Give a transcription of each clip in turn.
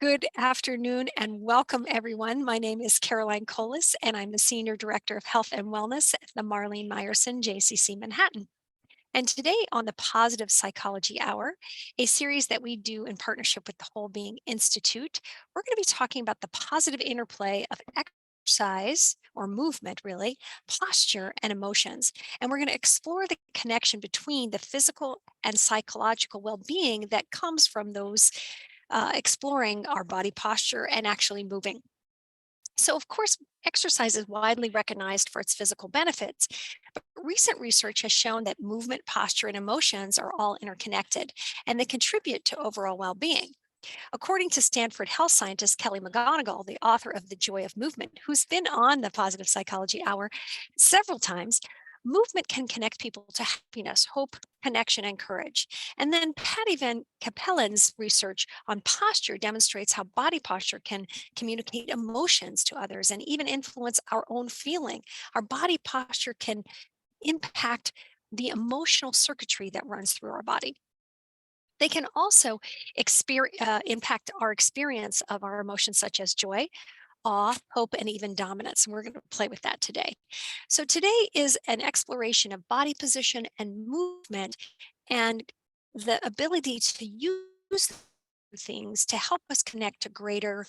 Good afternoon and welcome, everyone. My name is Caroline Kohles, and I'm the Senior Director of Health and Wellness at the Marlene Meyerson JCC Manhattan. And today on the Positive Psychology Hour, a series that we do in partnership with the Whole Being Institute, we're going to be talking about the positive interplay of exercise or movement, really, posture, and emotions. And we're going to explore the connection between the physical and psychological well being that comes from those exploring our body posture and actually moving. So, of course, exercise is widely recognized for its physical benefits, but recent research has shown that movement, posture, and emotions are all interconnected and they contribute to overall well being. According to Stanford health scientist Kelly McGonigal, the author of The Joy of Movement, who's been on the Positive Psychology Hour several times, movement can connect people to happiness, hope, connection, and courage. And then Patty Van Capellen's research on posture demonstrates how body posture can communicate emotions to others and even influence our own feeling. Our body posture can impact the emotional circuitry that runs through our body. They can also impact our experience of our emotions, such as joy, awe, hope, and even dominance. And we're going to play with that today. So, today is an exploration of body position and movement and the ability to use things to help us connect to greater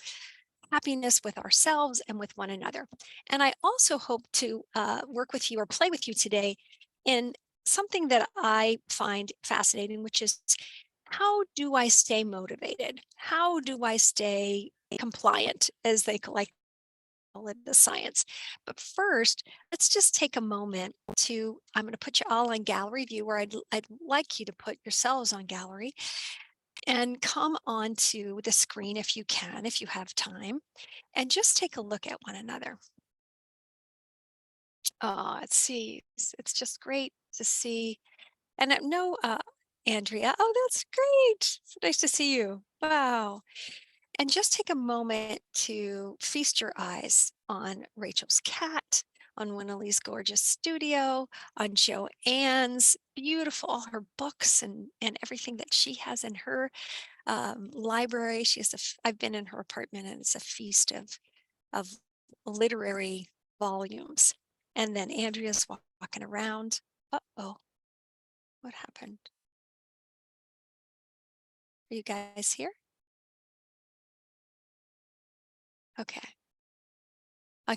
happiness with ourselves and with one another. And I also hope to work with you or play with you today in something that I find fascinating, which is how do I stay motivated? How do I stay compliant, as they like to call it, the science? But first, let's just take a moment to, I'm going to put you all on gallery view, where I'd like you to put yourselves on gallery and come onto the screen if you can, if you have time, and just take a look at one another. Let's see. It's just great to see. And no, Andrea. Oh, that's great. So nice to see you. Wow. And just take a moment to feast your eyes on Rachel's cat, on Winnelly's gorgeous studio, on Joanne's beautiful, all her books and everything that she has in her library. She has I've been in her apartment, and it's a feast of literary volumes. And then Andrea's walking around. Uh-oh, what happened? Are you guys here? Okay.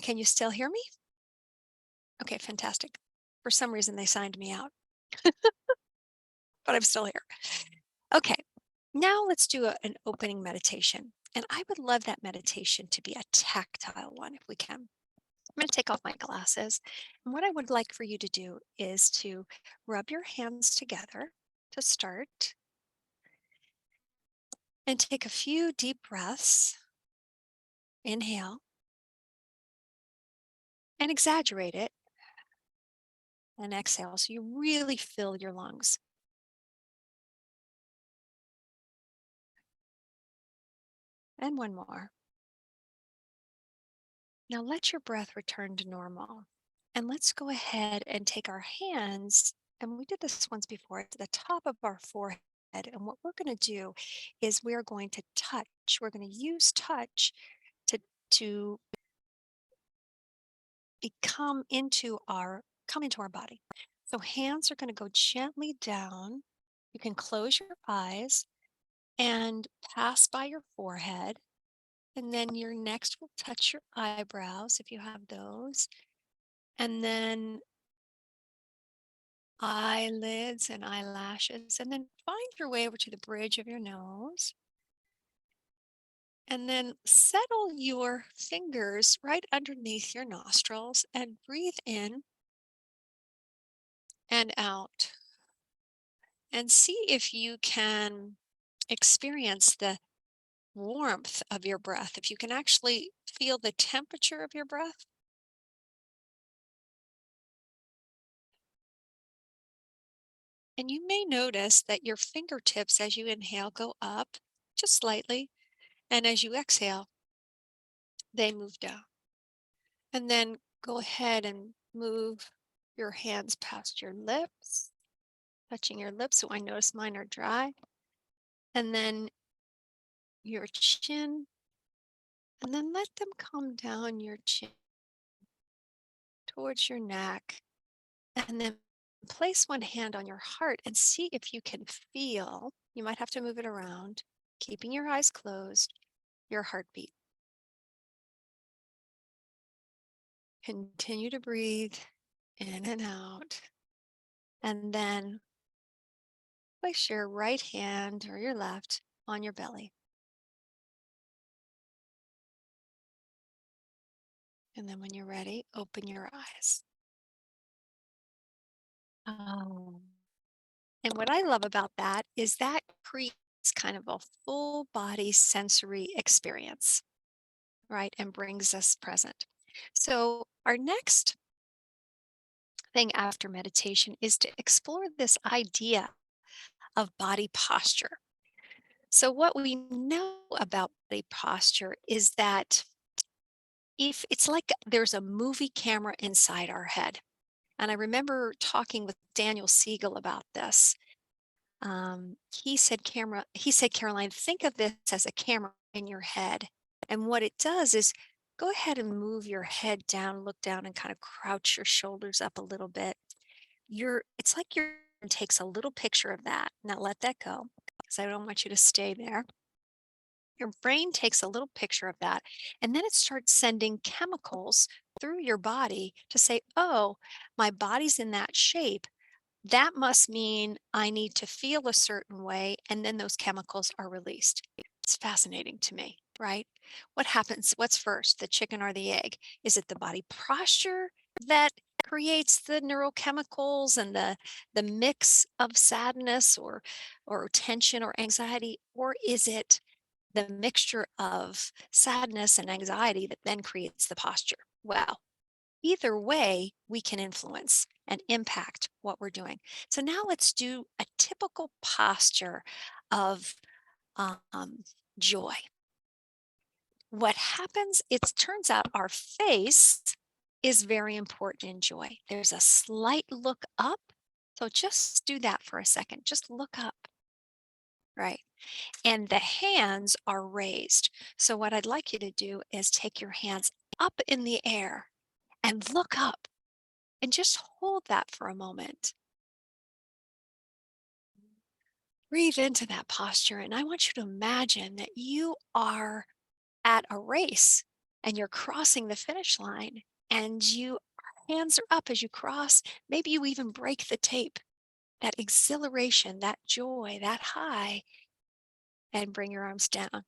Can you still hear me? Okay, fantastic. For some reason, they signed me out, but I'm still here. Okay, now let's do an opening meditation. And I would love that meditation to be a tactile one if we can. I'm going to take off my glasses. And what I would like for you to do is to rub your hands together to start and take a few deep breaths. Inhale and exaggerate it, and exhale so you really fill your lungs. And one more. Now let your breath return to normal. And let's go ahead and take our hands, and we did this once before, to the top of our forehead. And what we're going to do is we're going to touch. We're going to use touch to come into our body. So hands are going to go gently down. You can close your eyes and pass by your forehead. And then your next will touch your eyebrows if you have those. And then eyelids and eyelashes. And then find your way over to the bridge of your nose. And then settle your fingers right underneath your nostrils and breathe in and out. And see if you can experience the warmth of your breath, if you can actually feel the temperature of your breath. And you may notice that your fingertips, as you inhale, go up just slightly. And as you exhale, they move down. And then go ahead and move your hands past your lips, touching your lips. So I notice mine are dry. And then your chin, and then let them come down your chin towards your neck. And then place one hand on your heart and see if you can feel, you might have to move it around, keeping your eyes closed, your heartbeat. Continue to breathe in and out. And then place your right hand or your left on your belly. And then when you're ready, open your eyes. Oh. And what I love about that is that creates kind of a full body sensory experience, right? And brings us present. So, our next thing after meditation is to explore this idea of body posture. So, what we know about body posture is that if it's like there's a movie camera inside our head. And I remember talking with Daniel Siegel about this. He said, Caroline, think of this as a camera in your head. And what it does is go ahead and move your head down, look down, and kind of crouch your shoulders up a little bit. It's like your brain takes a little picture of that. Now let that go because I don't want you to stay there. Your brain takes a little picture of that, and then it starts sending chemicals through your body to say, oh, my body's in that shape. That must mean I need to feel a certain way, and then those chemicals are released. It's fascinating to me, right? What happens? What's first, the chicken or the egg? Is it the body posture that creates the neurochemicals and the mix of sadness or tension or anxiety, or is it the mixture of sadness and anxiety that then creates the posture? Well, either way, we can influence and impact what we're doing. So now let's do a typical posture of um, joy. What happens, it turns out our face is very important in joy. There's a slight look up. So just do that for a second. Just look up, right? And the hands are raised. So what I'd like you to do is take your hands up in the air and look up and just hold that for a moment. Breathe into that posture. And I want you to imagine that you are at a race and you're crossing the finish line and you hands are up as you cross. Maybe you even break the tape. That exhilaration, that joy, that high, and bring your arms down,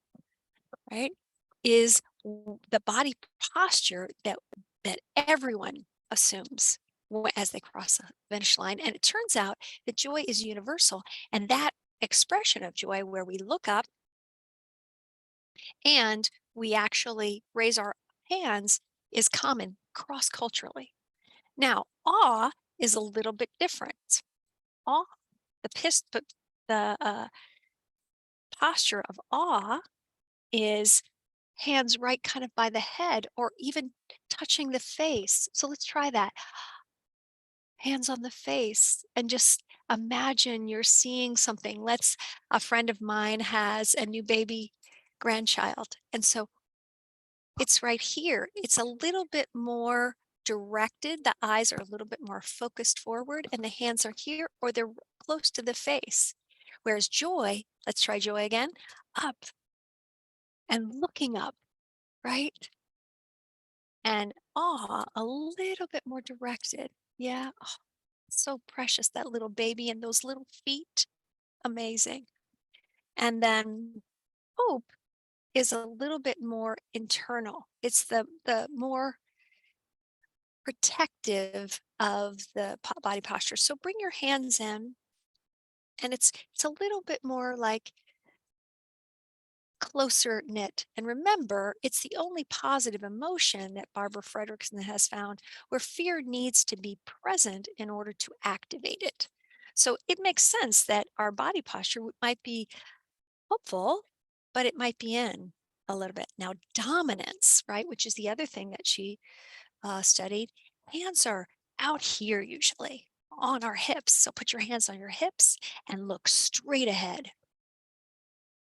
right? Is the body posture that everyone assumes as they cross the finish line. And it turns out that joy is universal. And that expression of joy, where we look up and we actually raise our hands, is common cross culturally. Now, awe is a little bit different. Awe, the posture of awe is hands right kind of by the head or even touching the face. So let's try that. Hands on the face and just imagine you're seeing something. A friend of mine has a new baby grandchild. And so it's right here. It's a little bit more directed. The eyes are a little bit more focused forward and the hands are here or they're close to the face. Whereas joy, let's try joy again, up and looking up, right? And awe, a little bit more directed. Yeah. Oh, so precious, that little baby and those little feet. Amazing. And then hope is a little bit more internal. It's the more protective of the body posture. So bring your hands in and it's a little bit more like closer knit. And remember, it's the only positive emotion that Barbara Fredrickson has found where fear needs to be present in order to activate it. So it makes sense that our body posture might be hopeful, but it might be in a little bit. Now, dominance, right, which is the other thing that she studied, hands are out here usually on our hips. So put your hands on your hips and look straight ahead,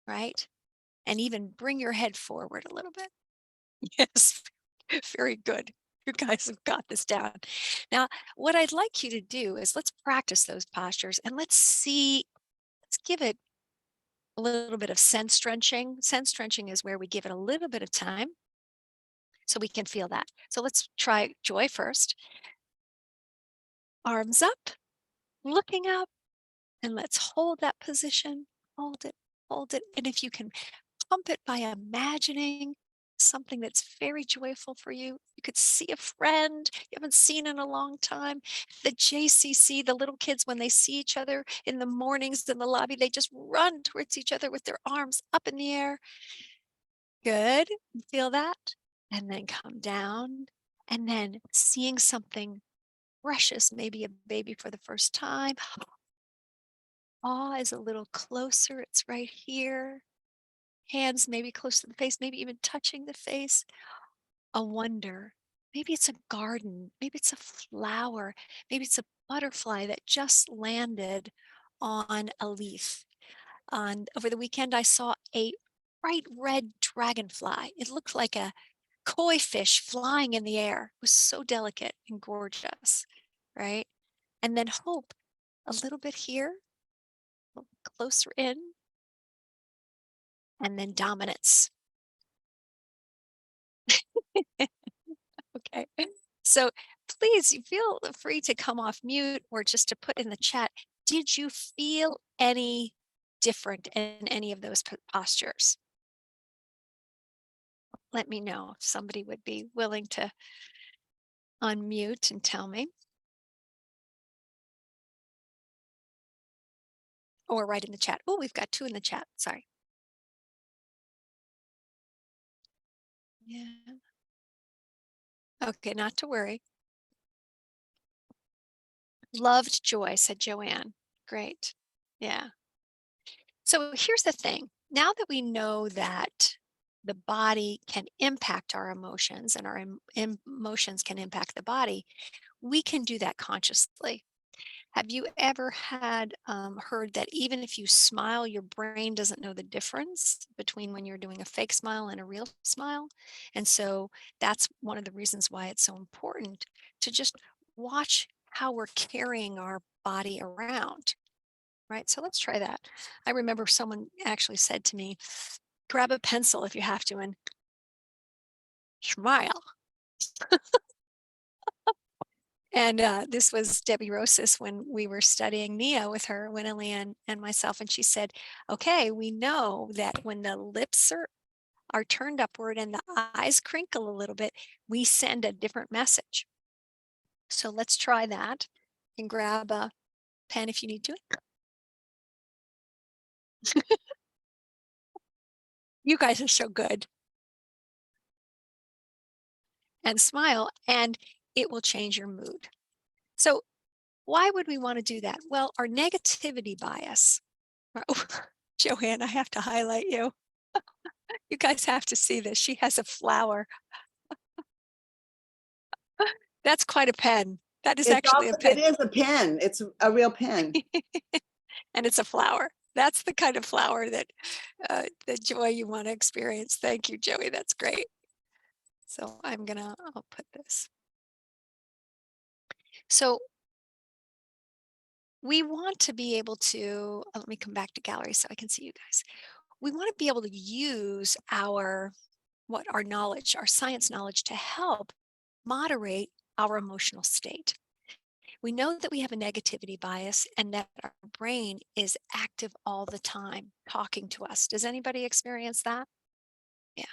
right? and even bring your head forward a little bit. Yes, very good. You guys have got this down. Now, what I'd like you to do is let's practice those postures and let's give it a little bit of sense stretching. Sense stretching is where we give it a little bit of time so we can feel that. So let's try joy first. Arms up, looking up, and let's hold that position. Hold it, hold it. And if you can pump it by imagining something that's very joyful for you. You could see a friend you haven't seen in a long time. The JCC, the little kids, when they see each other in the mornings in the lobby, they just run towards each other with their arms up in the air. Good. Feel that. And then come down. And then seeing something precious, maybe a baby for the first time. Awe is a little closer. It's right here. Hands maybe close to the face, maybe even touching the face. A wonder. Maybe it's a garden, maybe it's a flower, maybe it's a butterfly that just landed on a leaf. Over the weekend, I saw a bright red dragonfly. It looked like a koi fish flying in the air. It was so delicate and gorgeous, right? And then hope, a little bit here, a little closer in, and then dominance. Okay. So please, you feel free to come off mute or just to put in the chat. Did you feel any different in any of those postures? Let me know if somebody would be willing to unmute and tell me, or write in the chat. Oh, we've got two in the chat. Sorry. Yeah. Okay, not to worry. Loved joy, said Joanne. Great. Yeah. So here's the thing. Now that we know that the body can impact our emotions and our emotions can impact the body, we can do that consciously. Have you ever heard that even if you smile, your brain doesn't know the difference between when you're doing a fake smile and a real smile? And so that's one of the reasons why it's so important to just watch how we're carrying our body around. Right, so let's try that. I remember someone actually said to me, "Grab a pencil if you have to and smile." And, this was Debbie Rosis when we were studying Nia with her, Winnie and myself, and she said, "Okay, we know that when the lips are turned upward and the eyes crinkle a little bit, we send a different message. So let's try that and grab a pen if you need to. You guys are so good. And smile, and it will change your mood. So why would we want to do that? Well, our negativity bias. Oh, Joanne, I have to highlight you. You guys have to see this. She has a flower. That's quite a pen. That is It's actually also a it pen. is a pen. It's a real pen. And it's a flower. That's the kind of flower that the joy you want to experience. Thank you, Joey. That's great. So I'll put this. So we want to be able to, let me come back to gallery so I can see you guys. We want to be able to use our knowledge, our science knowledge to help moderate our emotional state. We know that we have a negativity bias and that our brain is active all the time talking to us. Does anybody experience that? Yeah.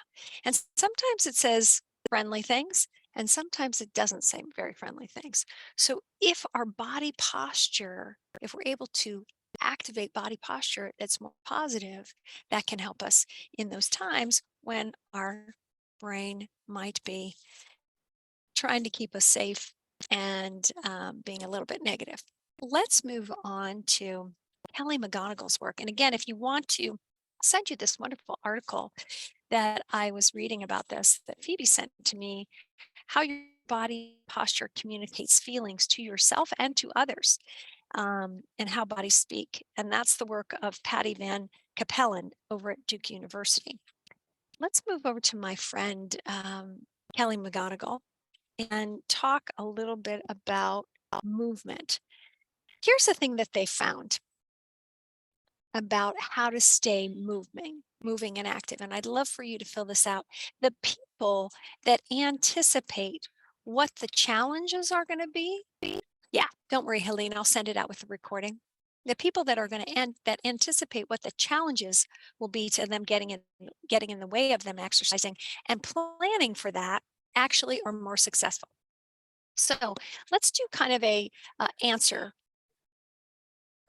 And sometimes it says friendly things, and sometimes it doesn't say very friendly things. So if our body posture, if we're able to activate body posture that's more positive, that can help us in those times when our brain might be trying to keep us safe and being a little bit negative. Let's move on to Kelly McGonigal's work. And again, if you want to, I'll send you this wonderful article that I was reading about this that Phoebe sent to me, how your body posture communicates feelings to yourself and to others, and how bodies speak. And that's the work of Patty Van Capellan over at Duke University. Let's move over to my friend Kelly McGonigal and talk a little bit about movement. Here's the thing that they found about how to stay moving and active. And I'd love for you to fill this out. The people that anticipate what the challenges are going to be. Yeah, don't worry, Helene, I'll send it out with the recording. The people that are going to that anticipate what the challenges will be to them getting in the way of them exercising and planning for that actually are more successful. So let's do kind of a answer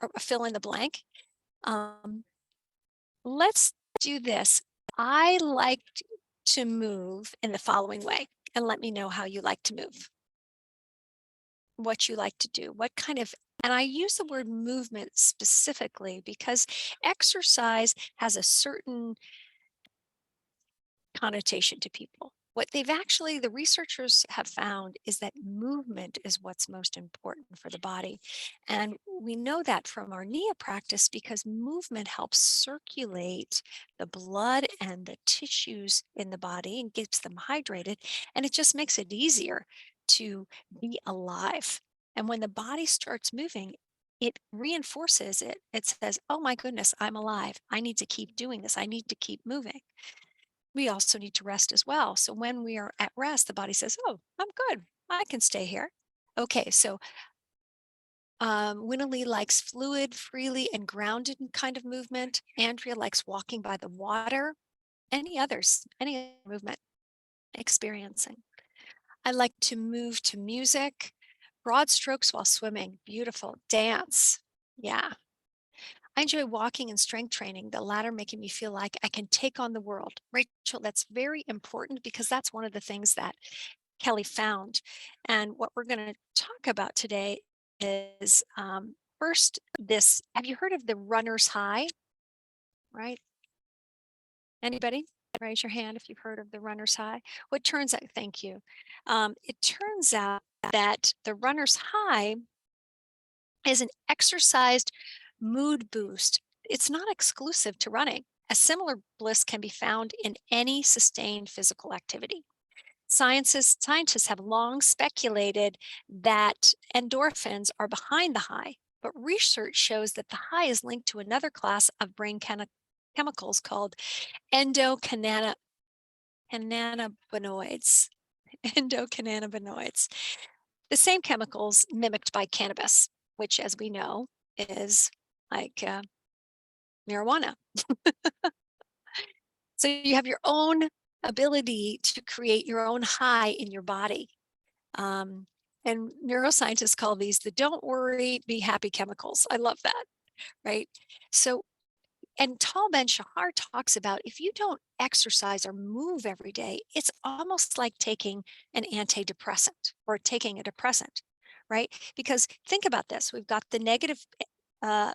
or a fill in the blank. Um, let's do this. I like to move in the following way, and let me know how you like to move, what you like to do, what kind of, and I use the word movement specifically because exercise has a certain connotation to people. What the researchers have found is that movement is what's most important for the body. And we know that from our NIA practice because movement helps circulate the blood and the tissues in the body and keeps them hydrated. And it just makes it easier to be alive. And when the body starts moving, it reinforces it. It says, oh my goodness, I'm alive. I need to keep doing this. I need to keep moving. We also need to rest as well. So when we are at rest, the body says, oh, I'm good. I can stay here. Okay, so Winnie likes fluid, freely, and grounded kind of movement. Andrea likes walking by the water. Any others? Any movement experiencing? I like to move to music, broad strokes while swimming. Beautiful. Dance. Yeah. I enjoy walking and strength training, the latter making me feel like I can take on the world. Rachel, that's very important because that's one of the things that Kelly found. And what we're going to talk about today is first this, have you heard of the runner's high, right? Anybody? Raise your hand if you've heard of the runner's high. What turns out, thank you. It turns out that the runner's high is an exercised mood boost. It's not exclusive to running. A similar bliss can be found in any sustained physical activity. Scientists have long speculated that endorphins are behind the high, but research shows that the high is linked to another class of brain chemicals called endocannabinoids. Endocannabinoids. The same chemicals mimicked by cannabis, which, as we know, is like marijuana. So you have your own ability to create your own high in your body. And neuroscientists call these the don't worry, be happy chemicals. I love that, right? So, and Tal Ben Shahar talks about if you don't exercise or move every day, it's almost like taking an antidepressant or taking a depressant, right? Because think about this, we've got the uh,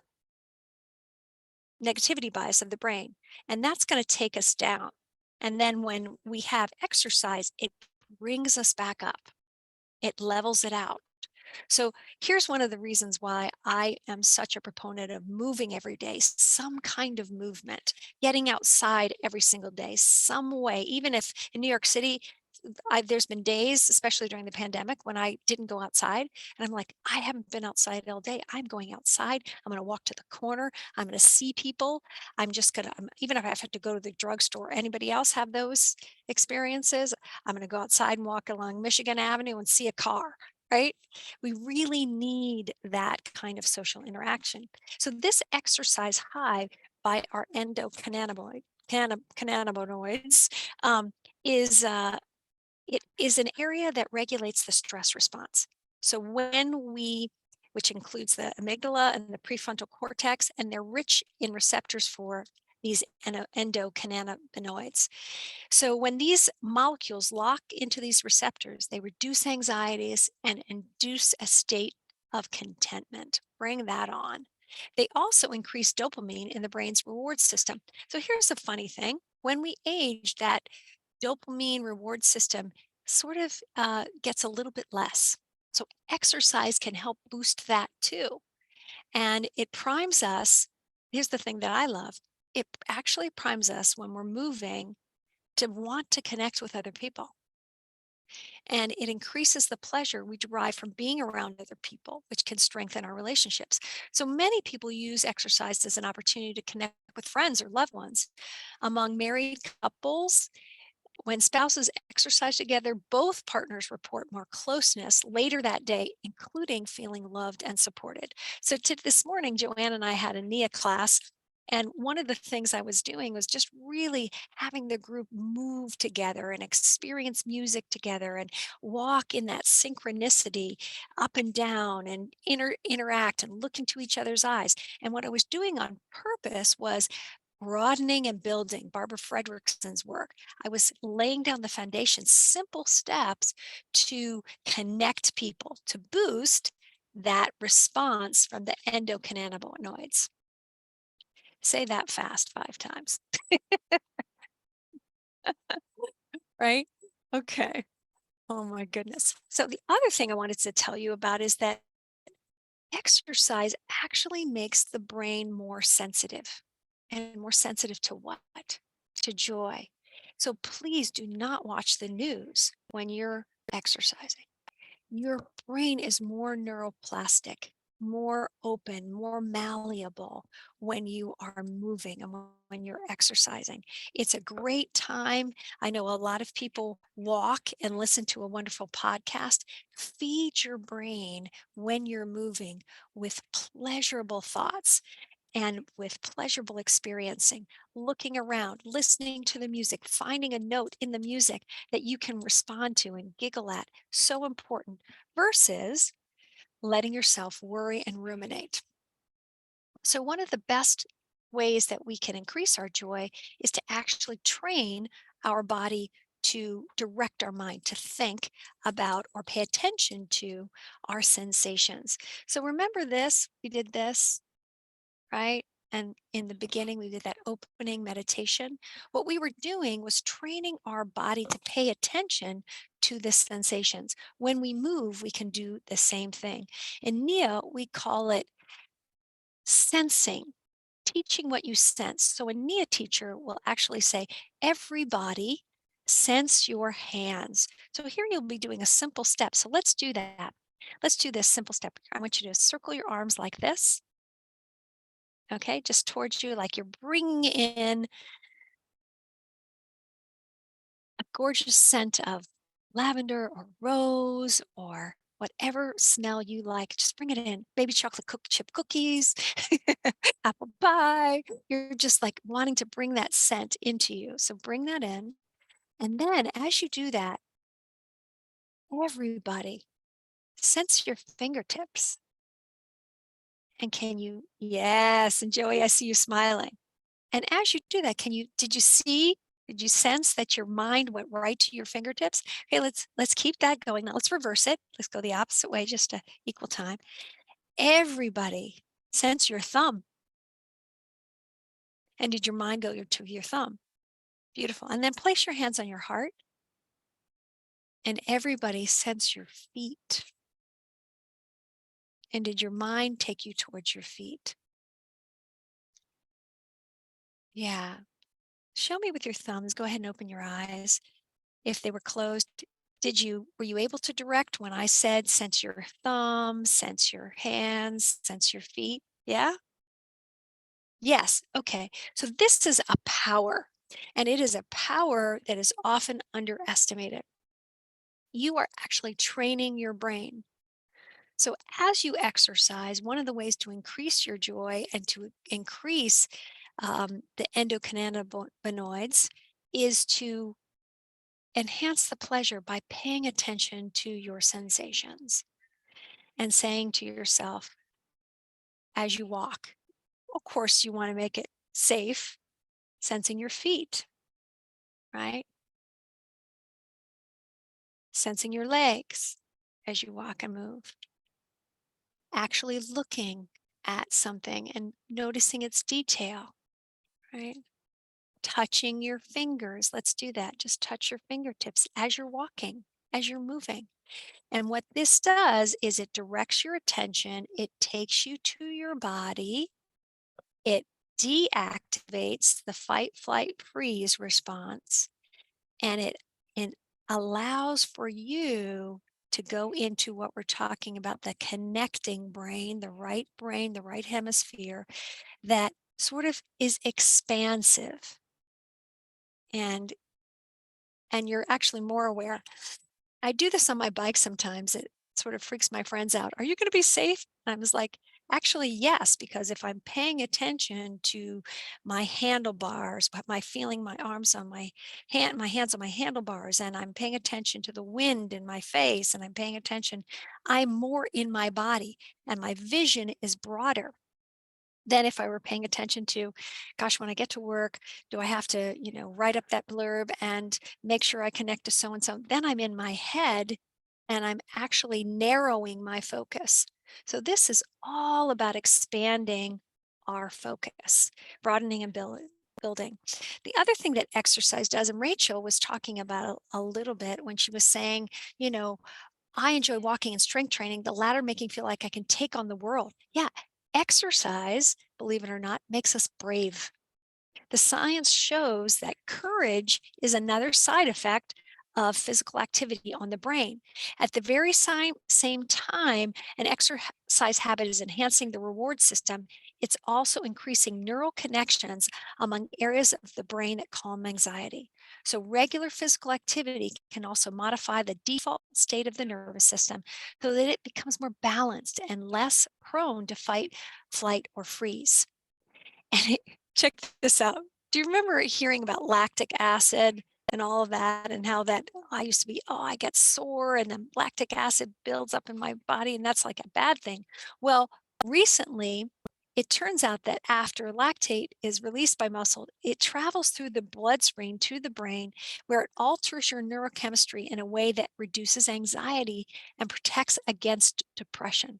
negativity bias of the brain, and that's going to take us down. And then when we have exercise, it brings us back up. It levels it out. So here's one of the reasons why I am such a proponent of moving every day, some kind of movement, getting outside every single day, some way, even if in New York City, there's been days, especially during the pandemic, when I didn't go outside. And I'm like, I haven't been outside all day. I'm going outside. I'm going to walk to the corner. I'm going to see people. I'm just going to, even if I have to go to the drugstore, anybody else have those experiences? I'm going to go outside and walk along Michigan Avenue and see a car, right? We really need that kind of social interaction. So this exercise high by our cannabinoids is it is an area that regulates the stress response. So which includes the amygdala and the prefrontal cortex, and they're rich in receptors for these endocannabinoids. So when these molecules lock into these receptors, they reduce anxieties and induce a state of contentment. Bring that on. They also increase dopamine in the brain's reward system. So here's a funny thing. When we age, that dopamine reward system sort of gets a little bit less. So exercise can help boost that too. And it primes us. Here's the thing that I love. it actually primes us when we're moving to want to connect with other people. And it increases the pleasure we derive from being around other people, which can strengthen our relationships. So many people use exercise as an opportunity to connect with friends or loved ones. Among married couples, when spouses exercise together, both partners report more closeness later that day, including feeling loved and supported. So this morning, Joanne and I had a NIA class. And one of the things I was doing was just really having the group move together and experience music together and walk in that synchronicity up and down and interact and look into each other's eyes. And what I was doing on purpose was broadening and building Barbara Fredrickson's work. I was laying down the foundation, simple steps to connect people, to boost that response from the endocannabinoids. Say that fast 5 times, right? Okay. Oh my goodness. So the other thing I wanted to tell you about is that exercise actually makes the brain more sensitive. And more sensitive to what? To joy. So please do not watch the news when you're exercising. Your brain is more neuroplastic, more open, more malleable when you are moving and when you're exercising. It's a great time. I know a lot of people walk and listen to a wonderful podcast. Feed your brain when you're moving with pleasurable thoughts and with pleasurable experiencing, looking around, listening to the music, finding a note in the music that you can respond to and giggle at. So important versus letting yourself worry and ruminate. So, one of the best ways that we can increase our joy is to actually train our body to direct our mind to think about or pay attention to our sensations. So, remember this, we did this, right? And in the beginning, we did that opening meditation. What we were doing was training our body to pay attention to the sensations. When we move, we can do the same thing. In NEO, we call it sensing, teaching what you sense. So a NEA teacher will actually say, everybody sense your hands. So here you'll be doing a simple step. So let's do that. Let's do this simple step. I want you to circle your arms like this. Okay, just towards you, like you're bringing in a gorgeous scent of lavender or rose or whatever smell you like. Just bring it in. Baby chocolate chip cookies, apple pie. You're just like wanting to bring that scent into you. So bring that in. And then as you do that, everybody sense your fingertips. And can you, yes, and Joey, I see you smiling. And as you do that, did you sense that your mind went right to your fingertips? Okay, let's keep that going. Now let's reverse it. Let's go the opposite way just to equal time. Everybody sense your thumb. And did your mind go to your thumb? Beautiful. And then place your hands on your heart and everybody sense your feet. And did your mind take you towards your feet? Yeah. Show me with your thumbs. Go ahead and open your eyes. If they were closed, were you able to direct when I said sense your thumb, sense your hands, sense your feet? Yeah? Yes. Okay. So this is a power, and it is a power that is often underestimated. You are actually training your brain. So as you exercise, one of the ways to increase your joy and to increase the endocannabinoids is to enhance the pleasure by paying attention to your sensations and saying to yourself as you walk, of course, you want to make it safe, sensing your feet, right? Sensing your legs as you walk and move, actually looking at something and noticing its detail, right? Touching your fingers. Let's do that. Just touch your fingertips as you're walking, as you're moving. And what this does is it directs your attention, it takes you to your body, it deactivates the fight, flight, freeze response, and it allows for you to go into what we're talking about, the connecting brain, the right hemisphere that sort of is expansive, and you're actually more aware. I do this on my bike sometimes. It sort of freaks my friends out. "Are you gonna be safe?" And I was like, "Actually, yes, because if I'm paying attention to my handlebars, my feeling my arms on my hands on my handlebars, and I'm paying attention to the wind in my face, and I'm paying attention, I'm more in my body, and my vision is broader than if I were paying attention to, gosh, when I get to work, do I have to, write up that blurb and make sure I connect to so and so? Then I'm in my head and I'm actually narrowing my focus. So this is all about expanding our focus, broadening and building. The other thing that exercise does, and Rachel was talking about a little bit when she was saying, you know, I enjoy walking and strength training, the latter making feel like I can take on the world. Yeah, exercise, believe it or not, makes us brave. The science shows that courage is another side effect of physical activity on the brain. At the very same time, an exercise habit is enhancing the reward system, it's also increasing neural connections among areas of the brain that calm anxiety. So, regular physical activity can also modify the default state of the nervous system so that it becomes more balanced and less prone to fight, flight, or freeze. And check this out. Do you remember hearing about lactic acid and all of that and how that I used to be, oh, I get sore and then lactic acid builds up in my body and that's like a bad thing. Well, recently it turns out that after lactate is released by muscle, it travels through the bloodstream to the brain where it alters your neurochemistry in a way that reduces anxiety and protects against depression.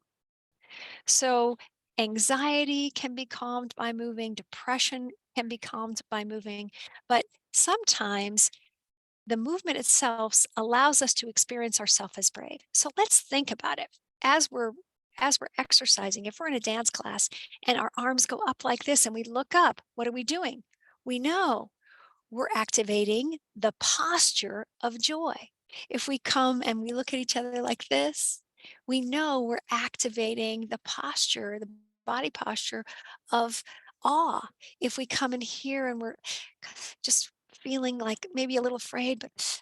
So, anxiety can be calmed by moving, depression can be calmed by moving, but sometimes the movement itself allows us to experience ourselves as brave. So let's think about it. As we're as we're exercising, if we're in a dance class and our arms go up like this and we look up, what are we doing? We know we're activating the posture of joy. If we come and we look at each other like this, we know we're activating the posture, the body posture of awe. If we come in here and we're just feeling like maybe a little afraid, but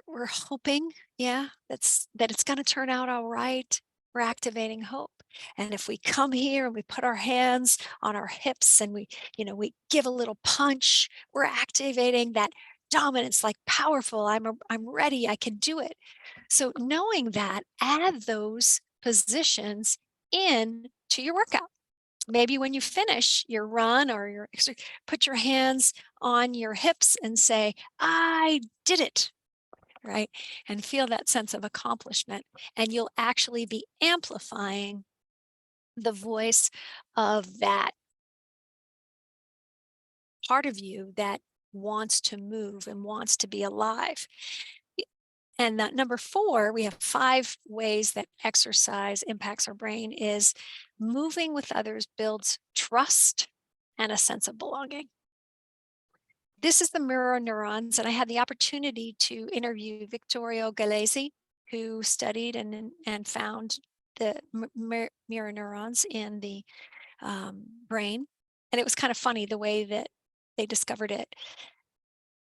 we're hoping, yeah, that it's going to turn out all right. We're activating hope. And if we come here and we put our hands on our hips and we give a little punch, we're activating that dominance, like powerful. I'm ready. I can do it. So knowing that, add those positions in to your workout. Maybe when you finish your run or your put your hands on your hips and say, I did it, right? And feel that sense of accomplishment. And you'll actually be amplifying the voice of that part of you that wants to move and wants to be alive. And that number 4, we have 5 ways that exercise impacts our brain is moving with others builds trust and a sense of belonging. This is the mirror neurons, and I had the opportunity to interview Vittorio Galezi, who studied and found the mirror neurons in the brain. And it was kind of funny the way that they discovered it.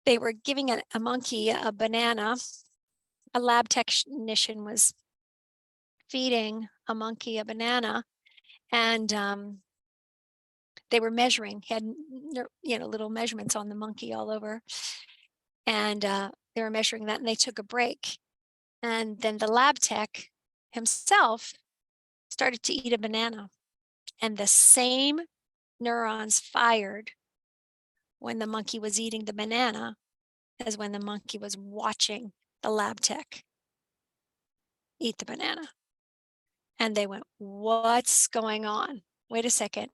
They were giving a monkey a banana. A lab technician was feeding a monkey a banana, and they were measuring. He had little measurements on the monkey all over, and they were measuring that, and they took a break. And then the lab tech himself started to eat a banana, and the same neurons fired when the monkey was eating the banana as when the monkey was watching the lab tech eat the banana. And they went, "What's going on? Wait a second.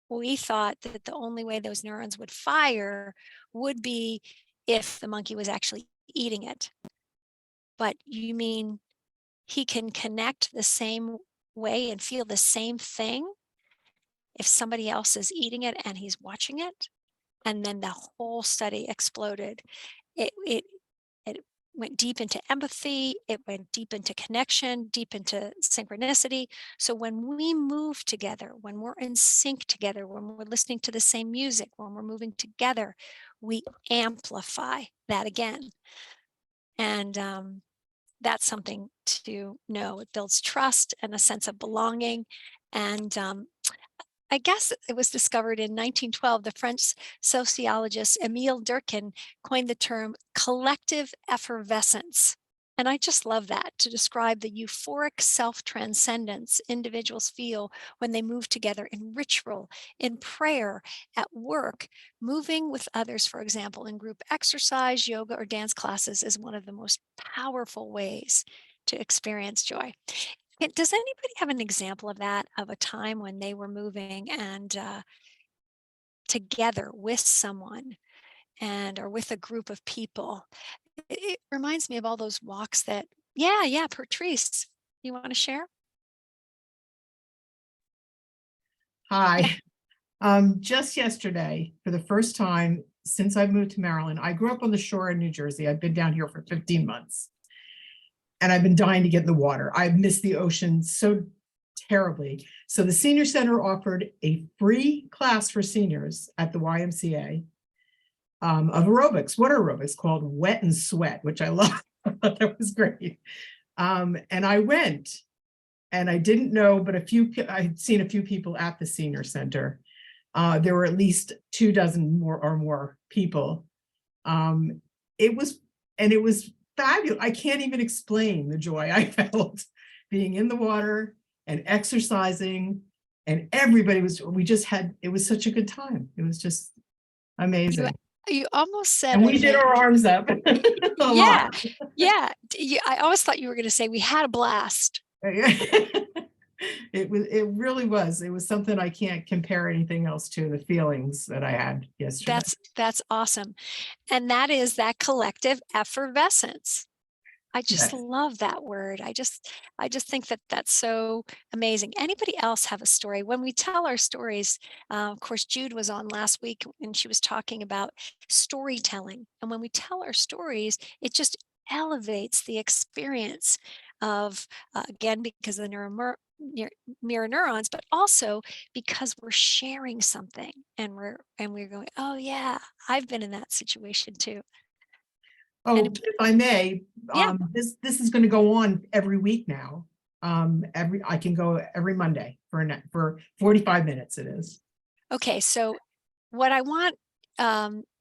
We thought that the only way those neurons would fire would be if the monkey was actually eating it. But you mean he can connect the same way and feel the same thing if somebody else is eating it and he's watching it. And then the whole study exploded. It went deep into empathy, it went deep into connection, deep into synchronicity. So when we move together, when we're in sync together, when we're listening to the same music, when we're moving together, we amplify that again. And that's something to know. It builds trust and a sense of belonging. And I guess it was discovered in 1912. The French sociologist Émile Durkheim coined the term collective effervescence. And I just love that to describe the euphoric self-transcendence individuals feel when they move together in ritual, in prayer, at work. Moving with others, for example, in group exercise, yoga, or dance classes is one of the most powerful ways to experience joy. Does anybody have an example of that, of a time when they were moving and together with someone and or with a group of people? It reminds me of all those walks that, yeah, Patrice, you want to share? Yeah. Hi. Just yesterday, for the first time since I've moved to Maryland, I grew up on the shore in New Jersey. I've been down here for 15 months. And I've been dying to get in the water. I've missed the ocean so terribly. So the senior center offered a free class for seniors at the YMCA of aerobics, water aerobics, called Wet and Sweat, which I love. I thought that was great. And I went, and I didn't know, but I'd seen a few people at the senior center. There were at least 24 more people. It was fabulous. I can't even explain the joy I felt being in the water and exercising, and everybody it was such a good time. It was just amazing. You almost said, And we did our arms up a yeah, lot. yeah. I always thought you were going to say we had a blast. It really was. It was something I can't compare anything else to, the feelings that I had yesterday. That's awesome. And that is that collective effervescence. I just Yes. love that word. I just think that that's so amazing. Anybody else have a story? When we tell our stories, of course, Jude was on last week and she was talking about storytelling. And when we tell our stories, it just elevates the experience of, again, because of the mirror neurons, but also because we're sharing something and we're going, oh yeah, I've been in that situation too. Oh, And if I may, yeah. this is going to go on every week now. I can go every Monday for 45 minutes. It is. Okay, so what I want,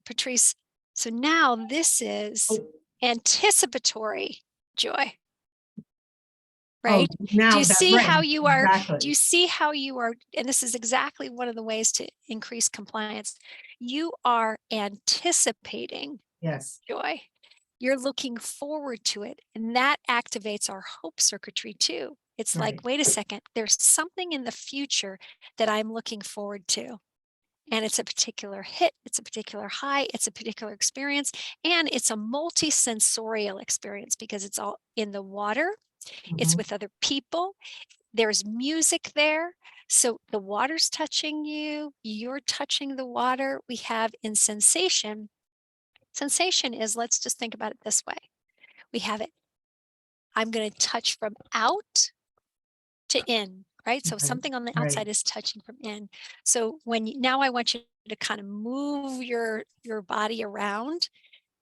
Patrice, so now this is anticipatory joy, right? Do Now you that's see right. how you are, Exactly. do you see how you are, and this is exactly one of the ways to increase compliance. You are anticipating Yes. joy. You're looking forward to it, and that activates our hope circuitry too. It's like, Right. wait a second, there's something in the future that I'm looking forward to. And it's a particular hit, it's a particular high, it's a particular experience, and it's a multi-sensorial experience because it's all in the water, it's with other people, there's music there. So the water's touching you, you're touching the water. We have in sensation. Sensation is, let's just think about it this way. We have it, I'm going to touch from out to in, right? So something on the outside is touching from in. So now I want you to kind of move your body around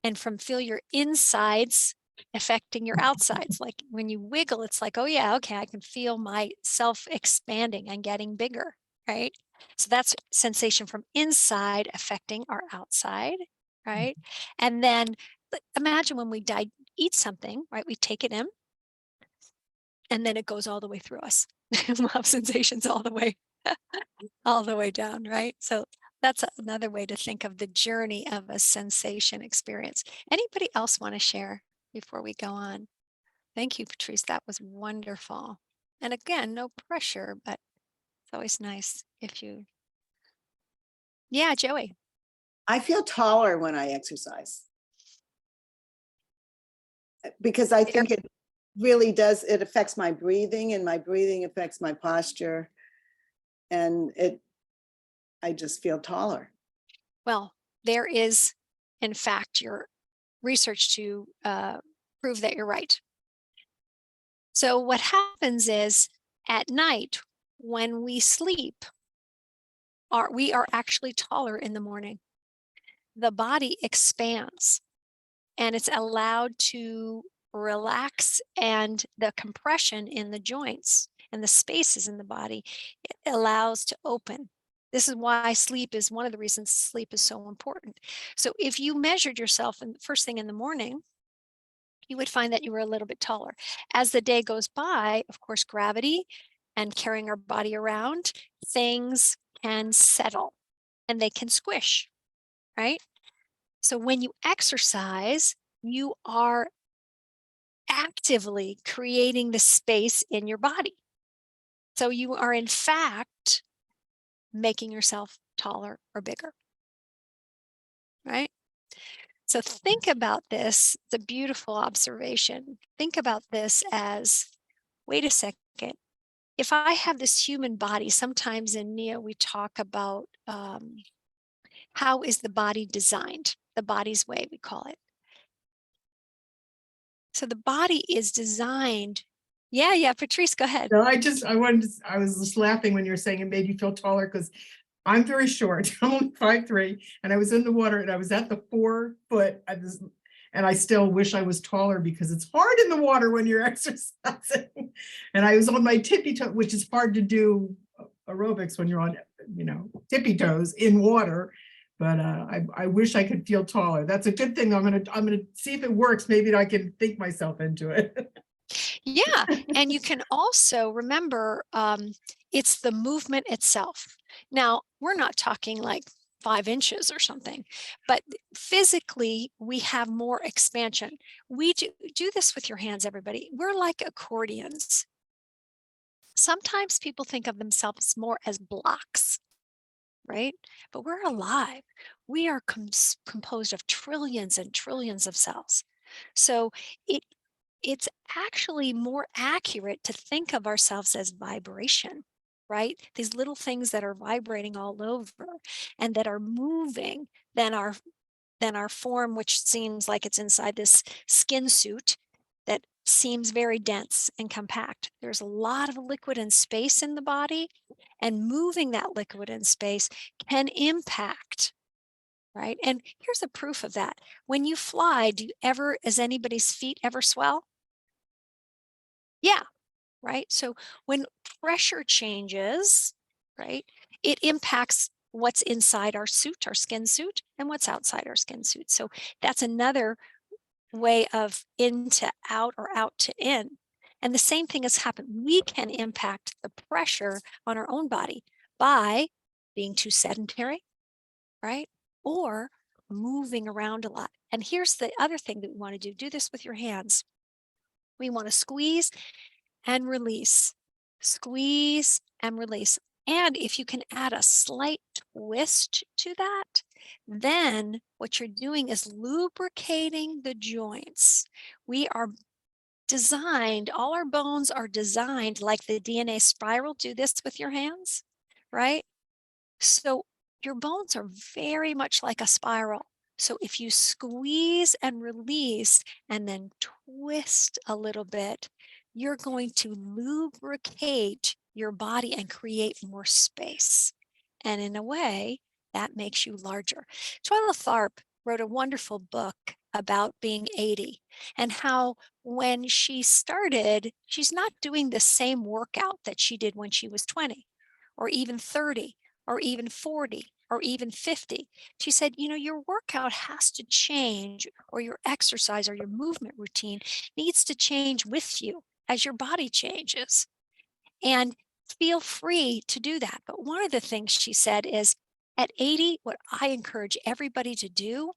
and feel your insides affecting your outsides. Like when you wiggle, it's like, oh yeah, okay, I can feel myself expanding and getting bigger, right? So that's sensation from inside affecting our outside, right? And then imagine when we eat something, right? We take it in and then it goes all the way through us. We'll have sensations all the way down, right? So that's another way to think of the journey of a sensation experience. Anybody else want to share before we go on? Thank you, Patrice. That was wonderful. And again, no pressure, but it's always nice if you. Yeah, Joey. I feel taller when I exercise because I think it really does. It affects my breathing, and my breathing affects my posture. And I just feel taller. Well, there is, in fact, your research to prove that you're right. So, what happens is at night when we sleep, we are actually taller in the morning. The body expands and it's allowed to relax, and the compression in the joints and the spaces in the body it allows to open. This is why sleep is one of the reasons sleep is so important. So if you measured yourself in first thing in the morning, you would find that you were a little bit taller. As the day goes by, of course, gravity and carrying our body around, things can settle and they can squish, right? So when you exercise, you are actively creating the space in your body. So you are, in fact, making yourself taller or bigger, right? So think about this. It's a beautiful observation. Think about this as wait a second. If I have this human body, sometimes in NEO we talk about how is the body designed, the body's way, we call it. So the body is designed. Yeah, yeah, Patrice, go ahead. No, I was just laughing when you were saying it made you feel taller because I'm very short. I'm only 5'3", and I was in the water and I was at the 4 foot. And I still wish I was taller because it's hard in the water when you're exercising. And I was on my tippy toe, which is hard to do aerobics when you're on, tippy toes in water. But I wish I could feel taller. That's a good thing. I'm gonna see if it works. Maybe I can think myself into it. Yeah, and you can also remember it's the movement itself. Now, we're not talking like 5 inches or something, but physically we have more expansion. We do this with your hands, everybody. We're like accordions. Sometimes people think of themselves more as blocks, right? But we're alive. We are composed of trillions and trillions of cells. So it it's actually more accurate to think of ourselves as vibration, right? These little things that are vibrating all over and that are moving than our form, which seems like it's inside this skin suit that seems very dense and compact. There's a lot of liquid and space in the body, and moving that liquid and space can impact, right? And here's a proof of that. When you fly, does anybody's feet ever swell? Yeah, right? So when pressure changes, right, it impacts what's inside our suit, our skin suit, and what's outside our skin suit. So that's another way of in to out or out to in. And the same thing has happened. We can impact the pressure on our own body by being too sedentary, right? Or moving around a lot. And here's the other thing that we want to do. Do this with your hands. We want to squeeze and release, squeeze and release. And if you can add a slight twist to that, then what you're doing is lubricating the joints. We are designed, all our bones are designed like the DNA spiral. Do this with your hands, right? So your bones are very much like a spiral. So if you squeeze and release and then twist a little bit, you're going to lubricate your body and create more space. And in a way, that makes you larger. Twyla Tharp wrote a wonderful book about being 80 and how when she started, she's not doing the same workout that she did when she was 20 or even 30 or even 40 or even 50. She said, your workout has to change, or your exercise or your movement routine needs to change with you as your body changes. And feel free to do that. But one of the things she said is at 80, what I encourage everybody to do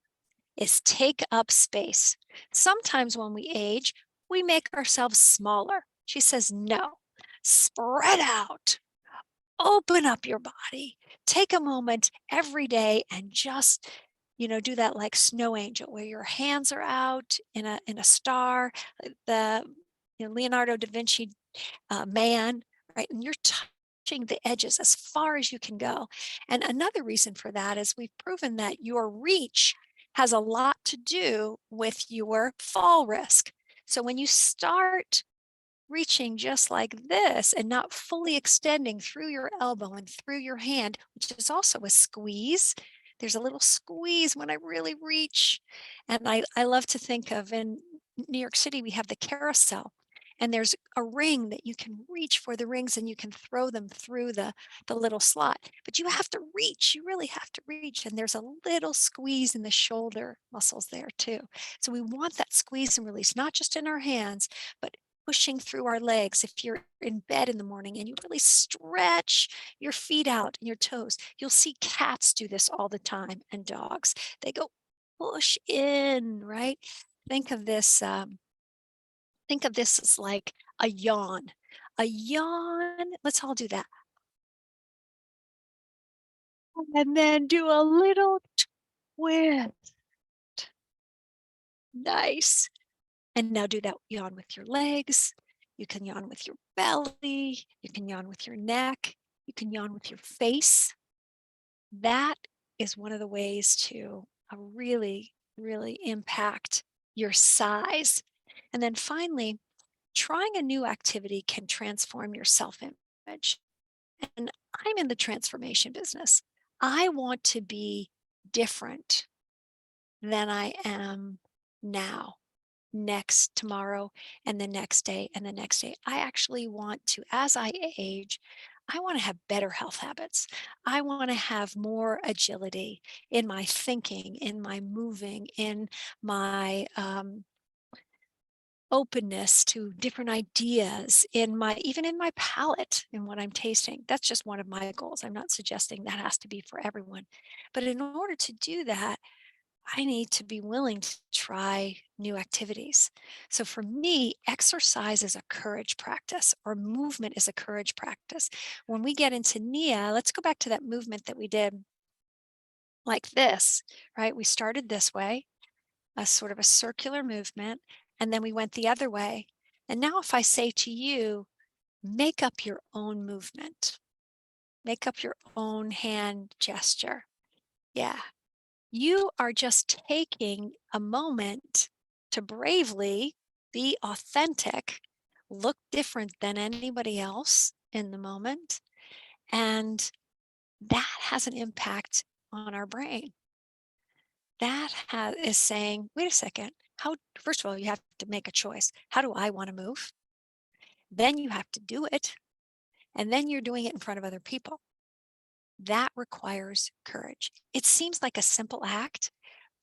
is take up space. Sometimes when we age, we make ourselves smaller. She says, no, spread out. Open up your body. Take a moment every day and just, do that like snow angel where your hands are out in a star, the Leonardo da Vinci man, right? And you're pushing the edges as far as you can go. And another reason for that is we've proven that your reach has a lot to do with your fall risk. So when you start reaching just like this and not fully extending through your elbow and through your hand, which is also a squeeze. There's a little squeeze when I really reach. And I love to think of in New York City, we have the carousel. And there's a ring that you can reach for the rings and you can throw them through the little slot. But you have to reach, you really have to reach. And there's a little squeeze in the shoulder muscles there too. So we want that squeeze and release, not just in our hands, but pushing through our legs. If you're in bed in the morning and you really stretch your feet out and your toes, you'll see cats do this all the time and dogs. They go push in, right? Think of this. Think of this as like a yawn. A yawn. Let's all do that. And then do a little twist. Nice. And now do that yawn with your legs. You can yawn with your belly. You can yawn with your neck. You can yawn with your face. That is one of the ways to really, really impact your size. And then finally, trying a new activity can transform your self image. And I'm in the transformation business. I want to be different than I am now, next tomorrow, and the next day, and the next day. I actually want to, as I age, I want to have better health habits. I want to have more agility in my thinking, in my moving, in my openness to different ideas, in my even in my palate, in what I'm tasting. That's just one of my goals. I'm not suggesting that has to be for everyone. But in order to do that, I need to be willing to try new activities. So for me, exercise is a courage practice, or movement is a courage practice. When we get into Nia, let's go back to that movement that we did like this, right? We started this way, a sort of a circular movement, and then we went the other way. And now if I say to you, make up your own movement, make up your own hand gesture. Yeah, you are just taking a moment to bravely be authentic, look different than anybody else in the moment. And that has an impact on our brain. Is saying, wait a second, how, first of all, you have to make a choice. How do I want to move? Then you have to do it. And then you're doing it in front of other people. That requires courage. It seems like a simple act,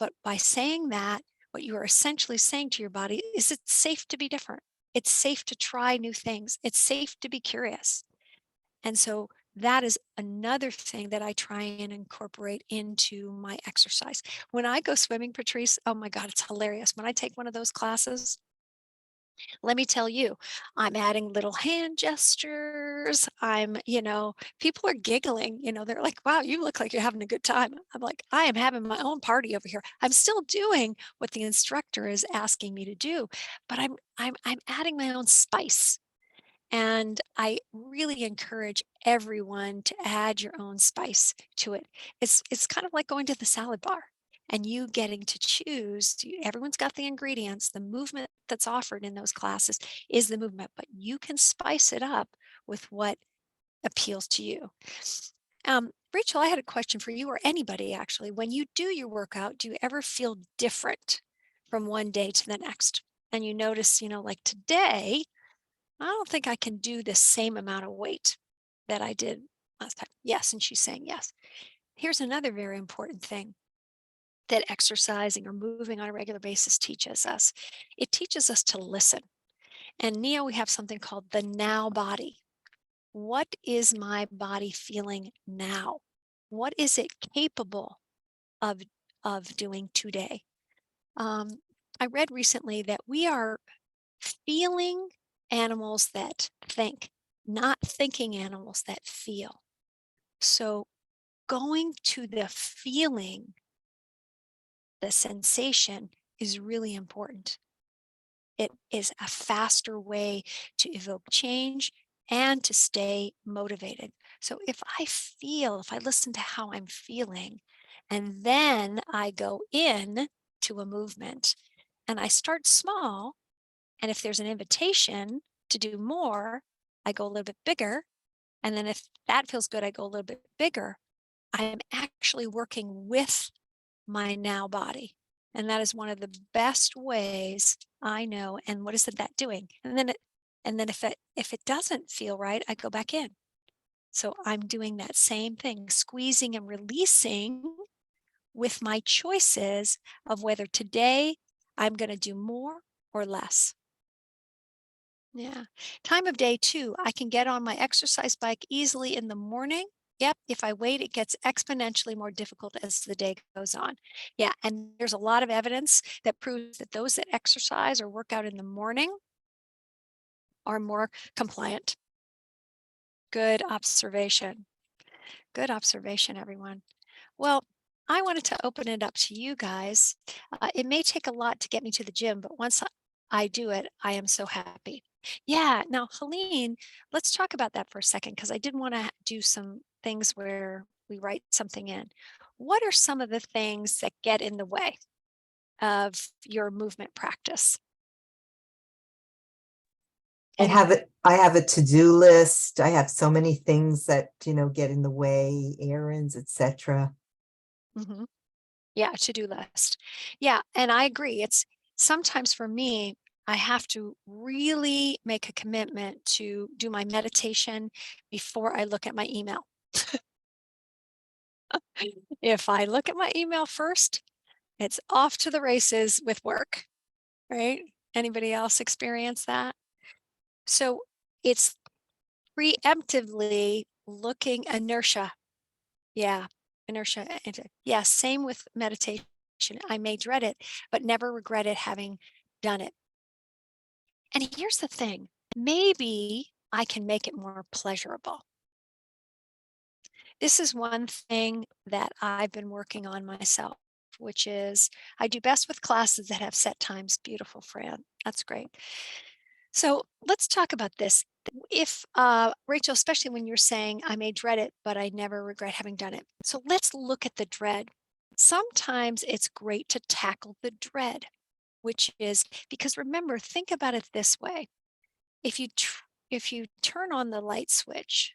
but by saying that, what you are essentially saying to your body is it's safe to be different. It's safe to try new things. It's safe to be curious. And so that is another thing that I try and incorporate into my exercise. When I go swimming, Patrice, oh my God, it's hilarious. When I take one of those classes, let me tell you, I'm adding little hand gestures. People are giggling, they're like, wow, you look like you're having a good time. I'm like, I am having my own party over here. I'm still doing what the instructor is asking me to do, but I'm adding my own spice. And I really encourage everyone to add your own spice to it. It's kind of like going to the salad bar and you getting to choose. Everyone's got the ingredients. The movement that's offered in those classes is the movement, but you can spice it up with what appeals to you. Rachel, I had a question for you, or anybody actually. When you do your workout, do you ever feel different from one day to the next? And you notice, like today, I don't think I can do the same amount of weight that I did last time. Yes. And she's saying yes. Here's another very important thing that exercising or moving on a regular basis teaches us. It teaches us to listen. And Nia, we have something called the now body. What is my body feeling now? What is it capable of, of doing today? I read recently that we are feeling animals that think, not thinking animals that feel. So going to the feeling, the sensation is really important. It is a faster way to evoke change and to stay motivated. So if I listen to how I'm feeling, and then I go in to a movement and I start small, and if there's an invitation to do more, I go a little bit bigger. And then if that feels good, I go a little bit bigger. I'm actually working with my now body. And that is one of the best ways I know. And what is that doing? And then if it doesn't feel right, I go back in. So I'm doing that same thing, squeezing and releasing with my choices of whether today I'm going to do more or less. Yeah. Time of day too. I can get on my exercise bike easily in the morning. Yep. If I wait, it gets exponentially more difficult as the day goes on. Yeah. And there's a lot of evidence that proves that those that exercise or work out in the morning are more compliant. Good observation. Good observation, everyone. Well, I wanted to open it up to you guys. It may take a lot to get me to the gym, but once I do it, I am so happy. Yeah. Now, Helene, let's talk about that for a second because I did want to do some things where we write something in. What are some of the things that get in the way of your movement practice? I have a to-do list. I have so many things that, get in the way, errands, etc. Mhm. Yeah, to-do list. Yeah, and I agree. It's sometimes for me, I have to really make a commitment to do my meditation before I look at my email. If I look at my email first, it's off to the races with work, right? Anybody else experience that? So it's preemptively looking inertia. Yeah, inertia. Yeah, same with meditation. I may dread it, but never regret it having done it. And here's the thing, maybe I can make it more pleasurable. This is one thing that I've been working on myself, which is I do best with classes that have set times. Beautiful, Fran. That's great. So let's talk about this. If Rachel, especially when you're saying I may dread it, but I never regret having done it. So let's look at the dread. Sometimes it's great to tackle the dread, which is because remember, think about it this way. If you turn on the light switch,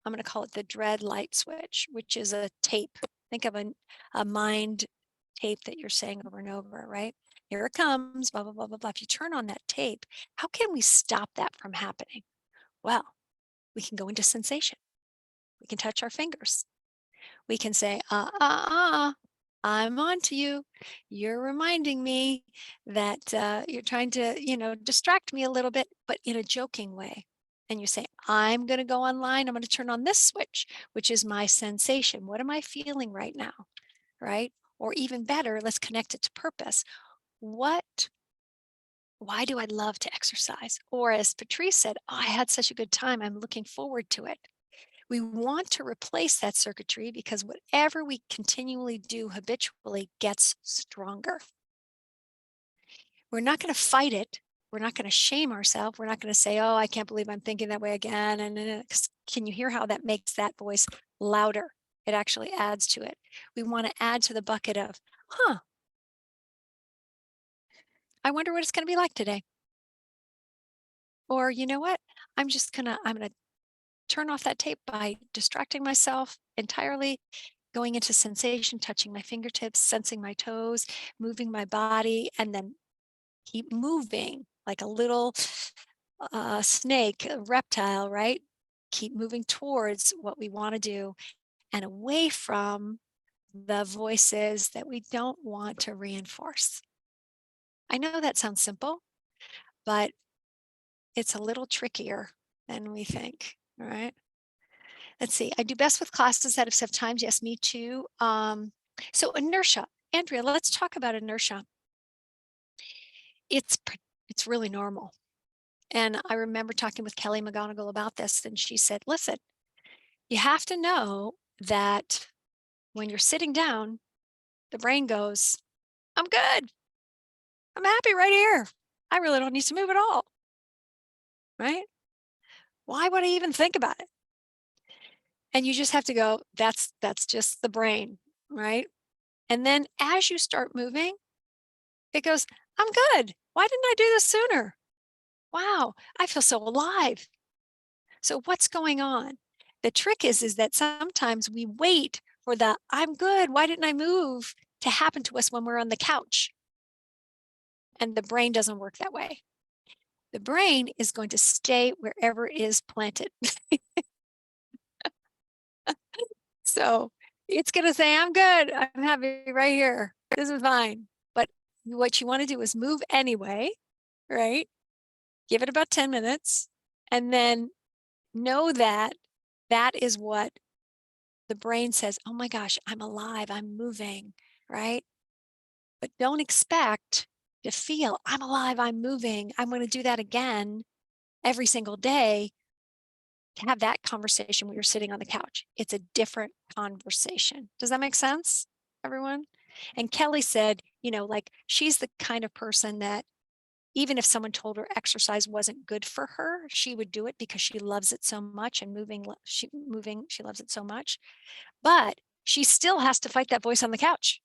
I'm going to call it the dread light switch, which is a tape. Think of a mind tape that you're saying over and over, right? Here it comes, blah, blah, blah, blah, blah. If you turn on that tape, how can we stop that from happening? Well, we can go into sensation. We can touch our fingers. We can say, I'm on to you. You're reminding me that you're trying to, distract me a little bit, but in a joking way. And you say, I'm going to go online. I'm going to turn on this switch, which is my sensation. What am I feeling right now? Right? Or even better, let's connect it to purpose. Why do I love to exercise? Or as Patrice said, I had such a good time. I'm looking forward to it. We want to replace that circuitry because whatever we continually do habitually gets stronger. We're not going to fight it. We're not going to shame ourselves. We're not going to say, oh, I can't believe I'm thinking that way again. And can you hear how that makes that voice louder? It actually adds to it. We want to add to the bucket of, I wonder what it's going to be like today. Or you know what? I'm going to turn off that tape by distracting myself entirely, going into sensation, touching my fingertips, sensing my toes, moving my body, and then keep moving like a little snake, a reptile, right? Keep moving towards what we want to do and away from the voices that we don't want to reinforce. I know that sounds simple, but it's a little trickier than we think, all right? Let's see. I do best with classes that have set times. Yes, me too. So inertia. Andrea, let's talk about inertia. It's really normal. And I remember talking with Kelly McGonigal about this, and she said, listen, you have to know that when you're sitting down, the brain goes, I'm good. I'm happy right here. I really don't need to move at all. Right? Why would I even think about it? And you just have to go, that's just the brain, right? And then as you start moving, it goes, I'm good. Why didn't I do this sooner? Wow, I feel so alive. So what's going on? The trick is that sometimes we wait for the I'm good. Why didn't I move to happen to us when we're on the couch? And the brain doesn't work that way. The brain is going to stay wherever it is planted. So it's going to say, I'm good. I'm happy right here. This is fine. But what you want to do is move anyway, right? Give it about 10 minutes and then know that that is what the brain says, oh my gosh, I'm alive, I'm moving, right? But don't expect to feel I'm alive, I'm moving, I'm going to do that again every single day to have that conversation when you're sitting on the couch. It's a different conversation. Does that make sense, everyone? And Kelly said, like she's the kind of person that even if someone told her exercise wasn't good for her, she would do it because she loves it so much and she loves it so much. But she still has to fight that voice on the couch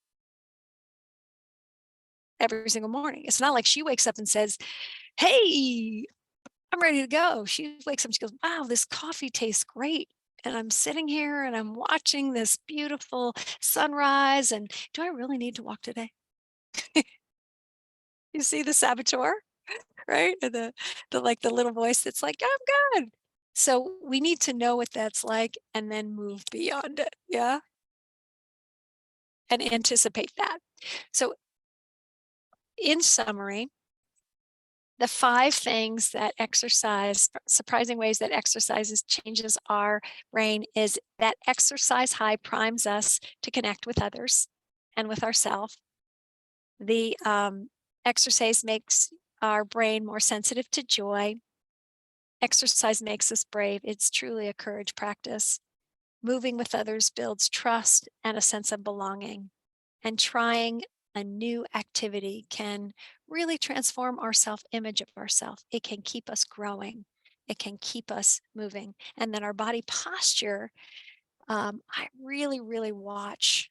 every single morning. It's not like she wakes up and says, hey, I'm ready to go. She wakes up and she goes, wow, this coffee tastes great. And I'm sitting here and I'm watching this beautiful sunrise. And do I really need to walk today? You see the saboteur, right? And the like the little voice that's like, I'm good. So we need to know what that's like and then move beyond it. Yeah. And anticipate that. So in summary, the 5 things that surprising ways that exercises changes our brain is that exercise high primes us to connect with others and with ourselves. The exercise makes our brain more sensitive to joy. Exercise makes us brave. It's truly a courage practice. Moving with others builds trust and a sense of belonging. And trying a new activity can really transform our self-image of ourselves. It can keep us growing. It can keep us moving. And then our body posture, I really, really watch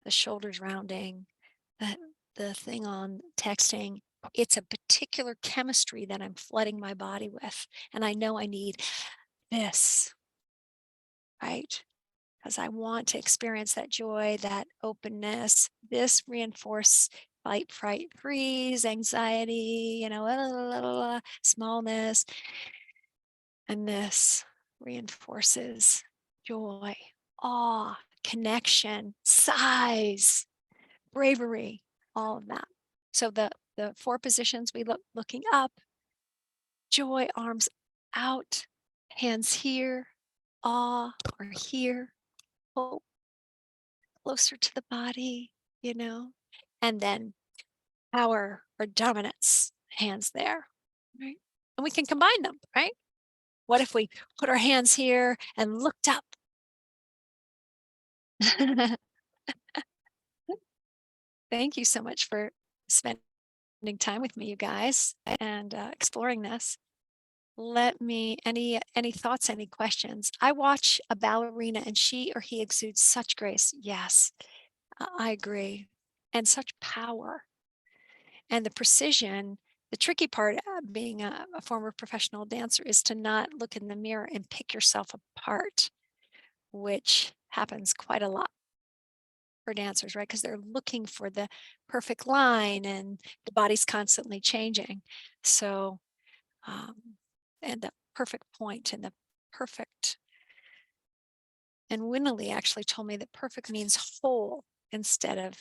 the shoulders rounding, the thing on texting. It's a particular chemistry that I'm flooding my body with. And I know I need this, right? Because I want to experience that joy, that openness. This reinforce fight, fright, freeze, anxiety, smallness. And this reinforces joy, awe, connection, size, bravery, all of that. So the 4 positions we looking up, joy, arms out, hands here, awe or here, hope closer to the body, and then power or dominance, hands there, right? And we can combine them, right? What if we put our hands here and looked up? Thank you so much for spending time with me, you guys, and exploring this. Let me, any thoughts, any questions? I watch a ballerina and she or he exudes such grace. Yes, I agree. And such power. And the precision, the tricky part being a former professional dancer is to not look in the mirror and pick yourself apart, which happens quite a lot for dancers, right? Because they're looking for the perfect line and the body's constantly changing. So, and the perfect point and the perfect, and Winnerly actually told me that perfect means whole instead of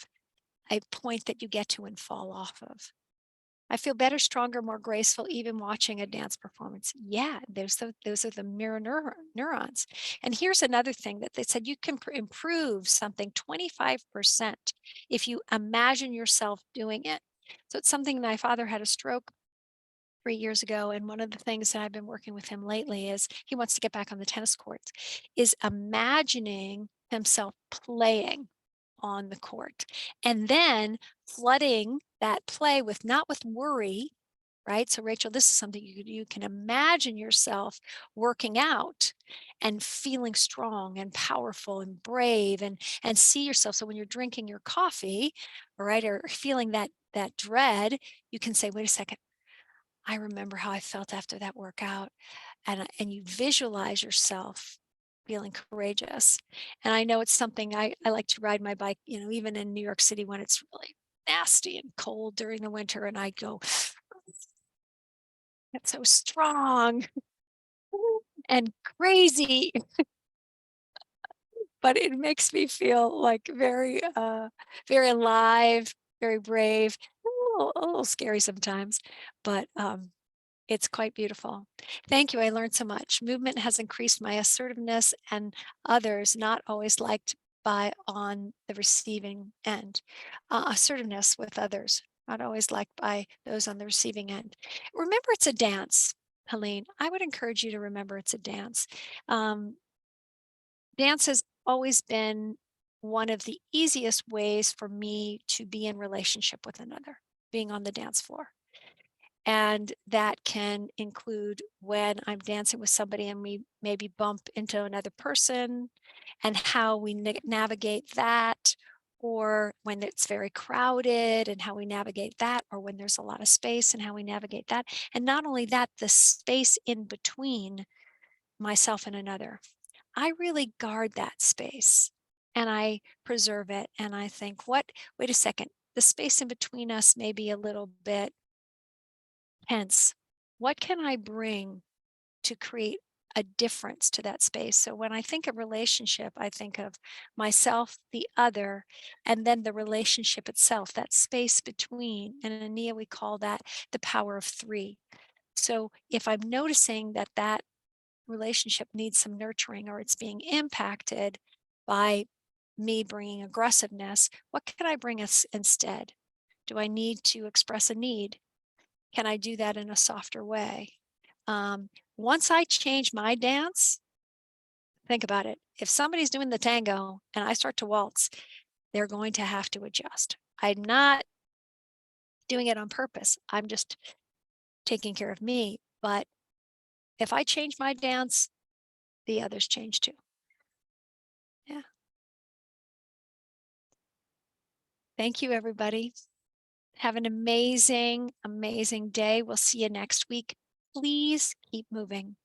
a point that you get to and fall off of. I feel better, stronger, more graceful, even watching a dance performance. Yeah, those are the mirror neurons. And here's another thing that they said you can improve something 25% if you imagine yourself doing it. So it's something my father had a stroke 3 years ago. And one of the things that I've been working with him lately is he wants to get back on the tennis courts, is imagining himself playing on the court and then flooding that play with not with worry, right? So Rachel, this is something you can imagine yourself working out and feeling strong and powerful and brave and see yourself. So when you're drinking your coffee, right, or feeling that dread, you can say, wait a second, I remember how I felt after that workout. And you visualize yourself feeling courageous. And I know it's something I like to ride my bike, even in New York City when it's really nasty and cold during the winter, and I go, that's so strong and crazy, but it makes me feel like very alive, very brave, a little scary sometimes, but it's quite beautiful. Thank you. I learned so much. Movement has increased my assertiveness and others not always liked by on the receiving end. Assertiveness with others, not always liked by those on the receiving end. Remember, it's a dance, Helene. I would encourage you to remember it's a dance. Dance has always been one of the easiest ways for me to be in relationship with another, being on the dance floor. And that can include when I'm dancing with somebody and we maybe bump into another person and how we navigate that, or when it's very crowded and how we navigate that, or when there's a lot of space and how we navigate that. And not only that, the space in between myself and another. I really guard that space and I preserve it. And I think, wait a second, the space in between us may be a little bit tense. What can I bring to create a difference to that space? So when I think of relationship, I think of myself, the other, and then the relationship itself, that space between. And in Ania, we call that the power of three. So if I'm noticing that relationship needs some nurturing or it's being impacted by me bringing aggressiveness, what can I bring us instead? Do I need to express a need? Can I do that in a softer way? Once I change my dance, think about it. If somebody's doing the tango and I start to waltz, they're going to have to adjust. I'm not doing it on purpose. I'm just taking care of me. But if I change my dance, the others change too. Yeah. Thank you, everybody. Have an amazing, amazing day. We'll see you next week. Please keep moving.